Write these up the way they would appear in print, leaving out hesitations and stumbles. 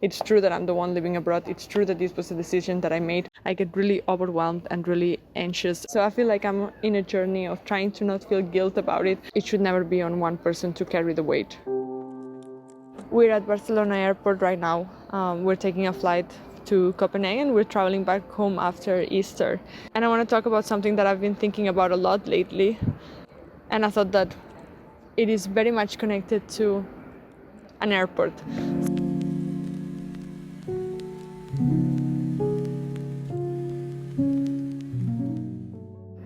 It's true that I'm the one living abroad. It's true that this was a decision that I made. I get really overwhelmed and really anxious. So I feel like I'm in a journey of trying to not feel guilt about it. It should never be on one person to carry the weight. We're at Barcelona airport right now. We're taking a flight to Copenhagen. We're traveling back home after Easter. And I want to talk about something that I've been thinking about a lot lately. And I thought that it is very much connected to an airport.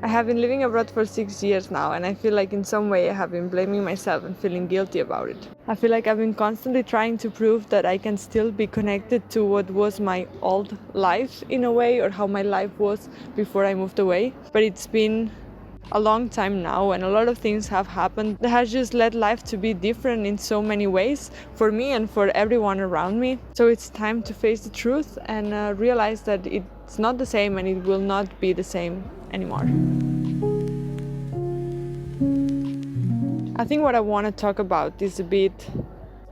I have been living abroad for 6 years now, and I feel like in some way I have been blaming myself and feeling guilty about it. I feel like I've been constantly trying to prove that I can still be connected to what was my old life in a way, or how my life was before I moved away. But it's been a long time now, and a lot of things have happened that has just led life to be different in so many ways for me and for everyone around me. So it's time to face the truth and realize that it's not the same, and it will not be the same anymore. I think what I want to talk about is a bit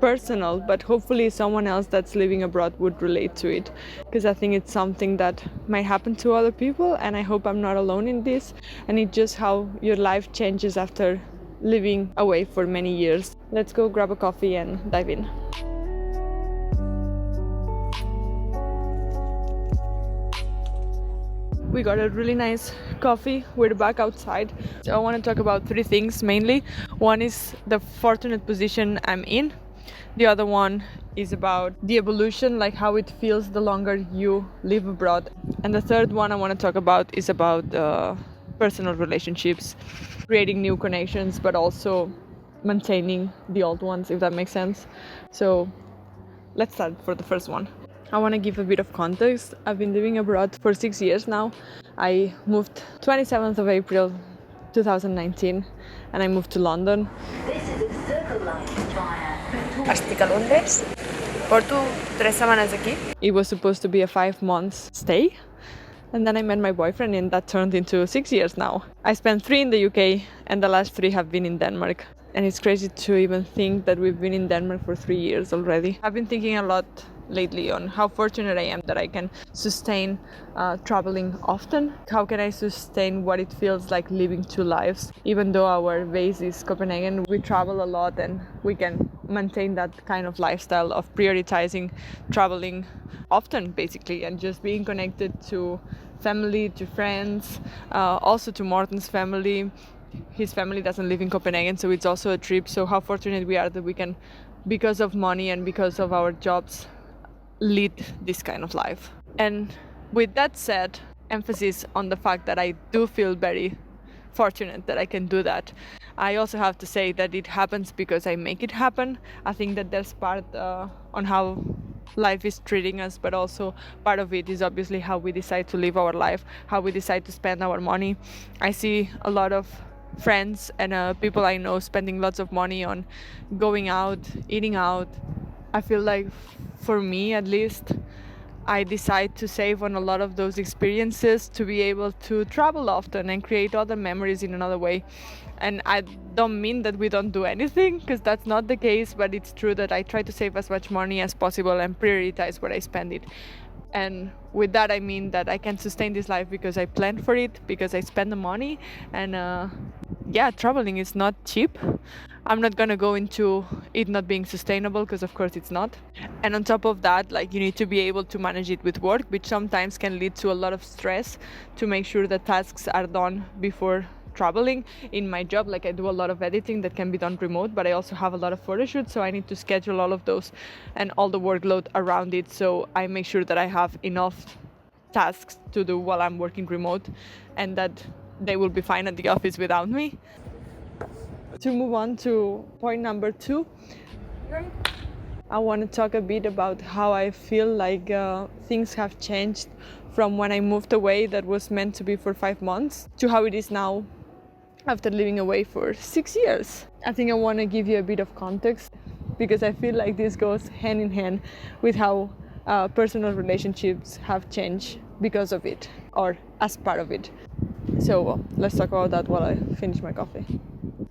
personal, but hopefully someone else that's living abroad would relate to it, because I think it's something that might happen to other people, and I hope I'm not alone in this. And it's just how your life changes after living away for many years. Let's go grab a coffee and dive in. We got a really nice coffee. We're back outside. So I want to talk about three things mainly. One is the fortunate position I'm in. The other one is about the evolution, like how it feels the longer you live abroad. And the third one I want to talk about is about personal relationships, creating new connections, but also maintaining the old ones, if that makes sense. So let's start for the first one. I want to give a bit of context. I've been living abroad for 6 years now. I moved 27th of April 2019, and I moved to London. This is a circle line via Estic a Londres. Porto 3 setmanes aquí. It was supposed to be a 5 months stay, and then I met my boyfriend, and that turned into 6 years now. I spent 3 in the UK, and the last 3 have been in Denmark. And it's crazy to even think that we've been in Denmark for 3 years already. I've been thinking a lot lately on how fortunate I am that I can sustain traveling often. How can I sustain what it feels like living two lives? Even though our base is Copenhagen, we travel a lot, and we can maintain that kind of lifestyle of prioritizing traveling often, basically, and just being connected to family, to friends, also to Morten's family. His family doesn't live in Copenhagen, so it's also a trip. So how fortunate we are that we can, because of money and because of our jobs, lead this kind of life. And with that said, emphasis on the fact that I do feel very fortunate that I can do that. I also have to say that it happens because I make it happen. I think that there's part on how life is treating us, but also part of it is obviously how we decide to live our life, how we decide to spend our money. I see a lot of friends and people I know spending lots of money on going out, eating out. I feel like, for me at least, I decide to save on a lot of those experiences to be able to travel often and create other memories in another way. And I don't mean that we don't do anything, because that's not the case, but it's true that I try to save as much money as possible and prioritize where I spend it. And with that I mean that I can sustain this life because I plan for it, because I spend the money, and traveling is not cheap. I'm not gonna go into it not being sustainable, because of course it's not. And on top of that, like, you need to be able to manage it with work, which sometimes can lead to a lot of stress to make sure that tasks are done before traveling. In my job, like, I do a lot of editing that can be done remote, but I also have a lot of photo shoots, so I need to schedule all of those and all the workload around it. So I make sure that I have enough tasks to do while I'm working remote, and that they will be fine at the office without me. To move on to point number 2, I want to talk a bit about how I feel like things have changed from when I moved away, that was meant to be for 5 months, to how it is now after living away for 6 years. I think I want to give you a bit of context, because I feel like this goes hand in hand with how personal relationships have changed because of it, or as part of it. So let's talk about that while I finish my coffee.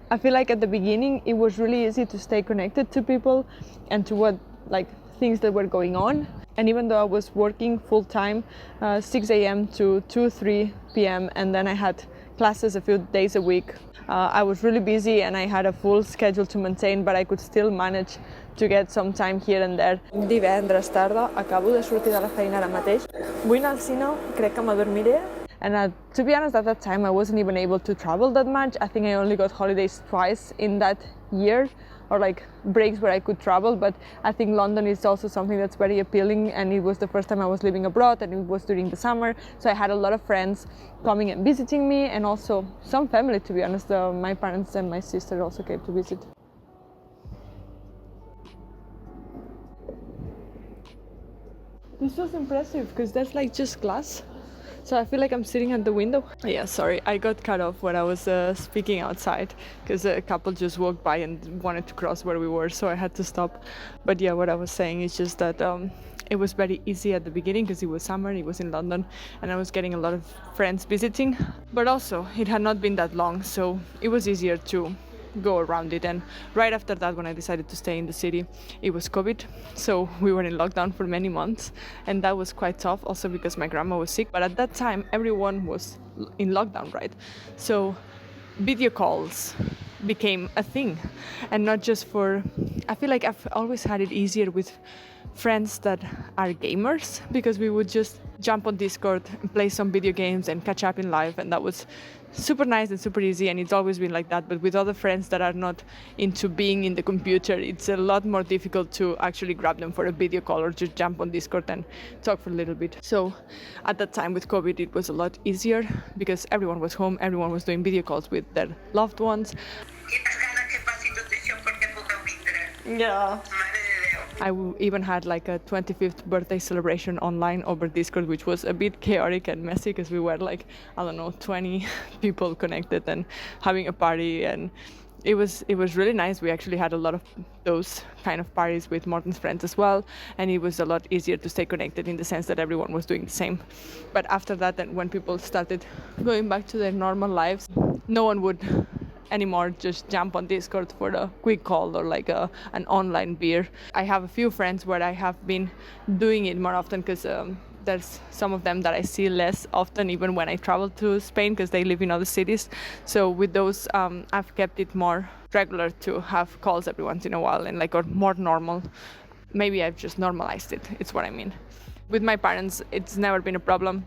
I feel like at the beginning it was really easy to stay connected to people and to what, like, things that were going on. And even though I was working full time, 6 a.m. to 2-3 p.m. and then I had classes a few days a week, I was really busy and I had a full schedule to maintain, but I could still manage to get some time here and there. Divendres tarda, acabo de sortir de la feina ara mateix. Vull anar al cine, crec que m'adormiré. And to be honest, at that time I wasn't even able to travel that much. I think I only got holidays twice in that year, or like breaks where I could travel, but I think London is also something that's very appealing, and it was the first time I was living abroad and it was during the summer, so I had a lot of friends coming and visiting me, and also some family, to be honest. My parents and my sister also came to visit. This was impressive because there's like just glass. So I feel like I'm sitting at the window. Yeah, sorry, I got cut off when I was speaking outside because a couple just walked by and wanted to cross where we were, so I had to stop. But yeah, what I was saying is just that it was very easy at the beginning because it was summer, it was in London, and I was getting a lot of friends visiting. But also, it had not been that long, so it was easier to go around it. And right after that, when I decided to stay in the city, it was COVID, so we were in lockdown for many months, and that was quite tough also because my grandma was sick. But at that time everyone was in lockdown, right? So video calls became a thing, and not just for, I feel like I've always had it easier with friends that are gamers, because we would just jump on Discord and play some video games and catch up in live, and that was super nice and super easy, and it's always been like that. But with other friends that are not into being in the computer, it's a lot more difficult to actually grab them for a video call or just jump on Discord and talk for a little bit. So at that time with COVID, it was a lot easier because everyone was home, everyone was doing video calls with their loved ones. Yeah. I even had like a 25th birthday celebration online over Discord, which was a bit chaotic and messy because we were like, I don't know, 20 people connected and having a party, and it was really nice. We actually had a lot of those kind of parties with Morten's friends as well, and it was a lot easier to stay connected in the sense that everyone was doing the same. But after that, and when people started going back to their normal lives, no one would anymore just jump on Discord for a quick call or like an online beer. I have a few friends where I have been doing it more often because there's some of them that I see less often even when I travel to Spain because they live in other cities. So with those I've kept it more regular to have calls every once in a while, and like, or more normal. Maybe I've just normalized it, it's what I mean. With my parents, it's never been a problem.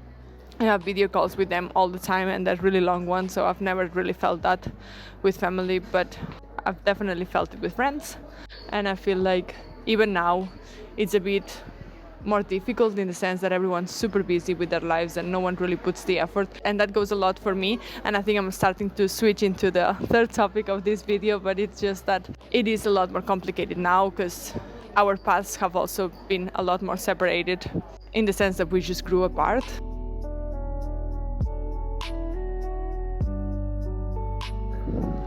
I have video calls with them all the time, and they're really long ones, so I've never really felt that with family, but I've definitely felt it with friends. And I feel like even now it's a bit more difficult in the sense that everyone's super busy with their lives and no one really puts the effort, and that goes a lot for me. And I think I'm starting to switch into the third topic of this video, but it's just that it is a lot more complicated now because our paths have also been a lot more separated in the sense that we just grew apart.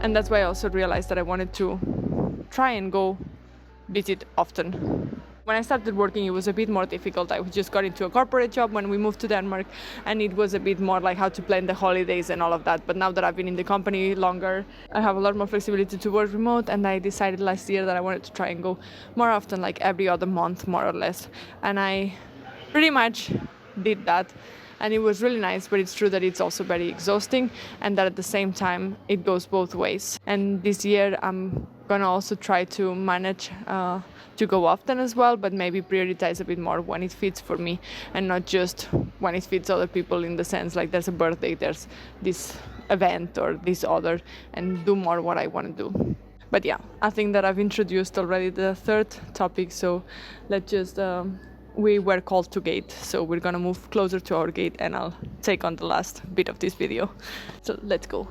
And that's why I also realized that I wanted to try and go visit often. When I started working, it was a bit more difficult. I just got into a corporate job when we moved to Denmark, and it was a bit more like how to plan the holidays and all of that. But now that I've been in the company longer, I have a lot more flexibility to work remote, and I decided last year that I wanted to try and go more often, like every other month, more or less. And I pretty much did that. And it was really nice, but it's true that it's also very exhausting, and that at the same time it goes both ways. And this year I'm gonna also try to manage to go often as well, but maybe prioritize a bit more when it fits for me and not just when it fits other people, in the sense like there's a birthday, there's this event or this other, and do more what I want to do. But yeah, I think that I've introduced already the third topic, so let's just we were called to gate, so we're gonna move closer to our gate and I'll take on the last bit of this video. So let's go.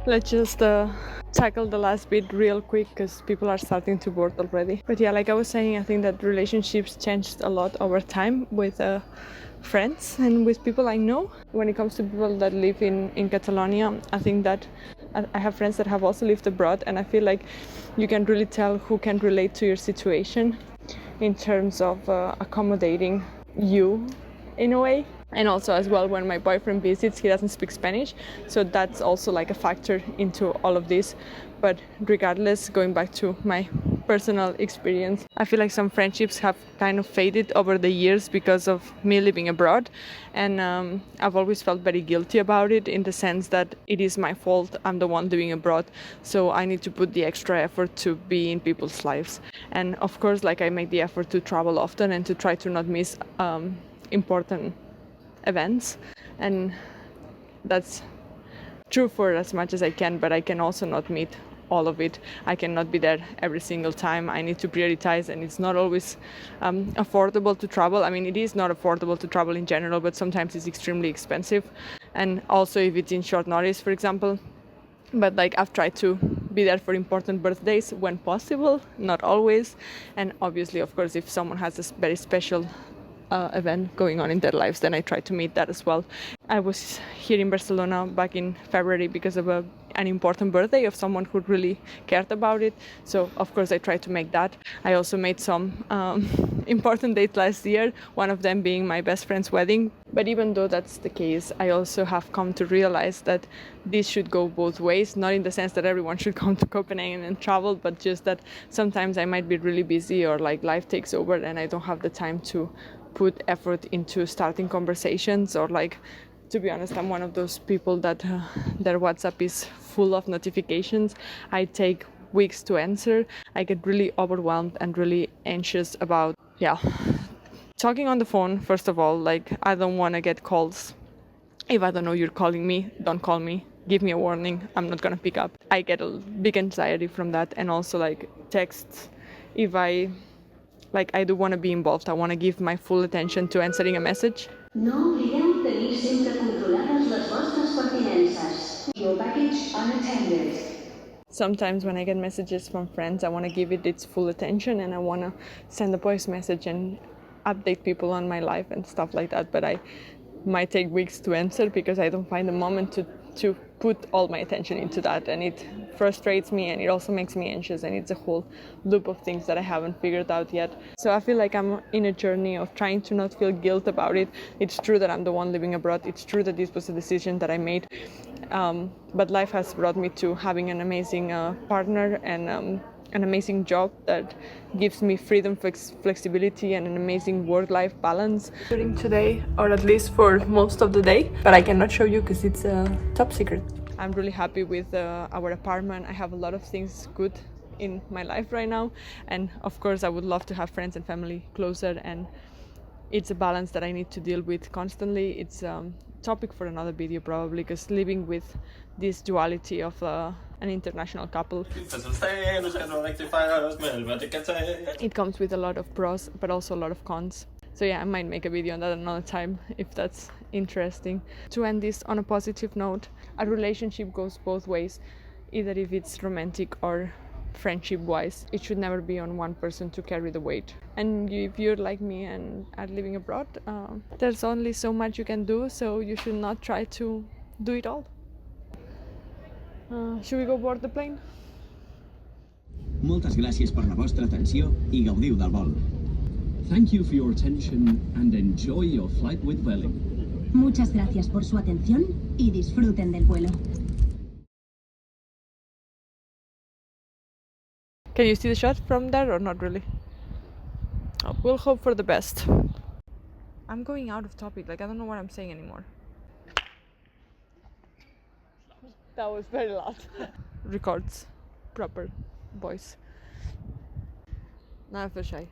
Let's just tackle the last bit real quick because people are starting to board already. But yeah, like I was saying, I think that relationships changed a lot over time with friends and with people I know. When it comes to people that live in Catalonia, I think that I have friends that have also lived abroad, and I feel like you can really tell who can relate to your situation in terms of accommodating you in a way. And also as well, when my boyfriend visits, he doesn't speak Spanish, so that's also like a factor into all of this. But regardless, going back to my personal experience, I feel like some friendships have kind of faded over the years because of me living abroad, and I've always felt very guilty about it, in the sense that it is my fault, I'm the one living abroad, so I need to put the extra effort to be in people's lives. And of course, like, I make the effort to travel often and to try to not miss important events, and that's true for as much as I can, but I can also not meet all of it. I cannot be there every single time. I need to prioritize, and it's not always affordable to travel. I mean, it is not affordable to travel in general, but sometimes it's extremely expensive, and also if it's in short notice, for example. But like, I've tried to be there for important birthdays when possible, not always, and obviously, of course, if someone has a very special event going on in their lives, then I try to meet that as well. I was here in Barcelona back in February because of an important birthday of someone who really cared about it, so of course I tried to make that. I also made some important dates last year, one of them being my best friend's wedding. But even though that's the case, I also have come to realize that this should go both ways, not in the sense that everyone should come to Copenhagen and travel, but just that sometimes I might be really busy, or like life takes over and I don't have the time to put effort into starting conversations. Or like, to be honest, I'm one of those people that their WhatsApp is full of notifications. I take weeks to answer. I get really overwhelmed and really anxious about talking on the phone. First of all, like, I don't want to get calls. If I don't know you're calling me, don't call me. Give me a warning, I'm not gonna pick up. I get a big anxiety from that. And also like texts, if I do want to be involved, I want to give my full attention to answering a message. No oblideu tenir sempre controlades les vostres pertinences. Your baggage unattended. Sometimes when I get messages from friends, I want to give it its full attention, and I want to send a voice message and update people on my life and stuff like that. But I might take weeks to answer because I don't find the moment to put all my attention into that, and it frustrates me, and it also makes me anxious, and it's a whole loop of things that I haven't figured out yet. So I feel like I'm in a journey of trying to not feel guilt about it. It's true that I'm the one living abroad. It's true that this was a decision that I made, but life has brought me to having an amazing partner and an amazing job that gives me freedom, flexibility, and an amazing work-life balance. During today, or at least for most of the day, but I cannot show you because it's a top secret. I'm really happy with our apartment. I have a lot of things good in my life right now, and of course I would love to have friends and family closer, and it's a balance that I need to deal with constantly. It's a topic for another video probably, because living with this duality of an international couple, it comes with a lot of pros but also a lot of cons. So yeah, I might make a video on that another time if that's interesting. To end this on a positive note, a relationship goes both ways, either if it's romantic or friendship wise. It should never be on one person to carry the weight. And if you're like me and are living abroad, there's only so much you can do, so you should not try to do it all. Should we go board the plane? Moltes gràcies per la vostra atenció i gaudiu del vol. Thank you for your attention and enjoy your flight with Welling. Muchas gracias por su atención y disfruten del vuelo. Can you see the shot from there or not really? Oh, we'll hope for the best. I'm going out of topic, like I don't know what I'm saying anymore. That was very loud. Records proper voice. Now I feel shy.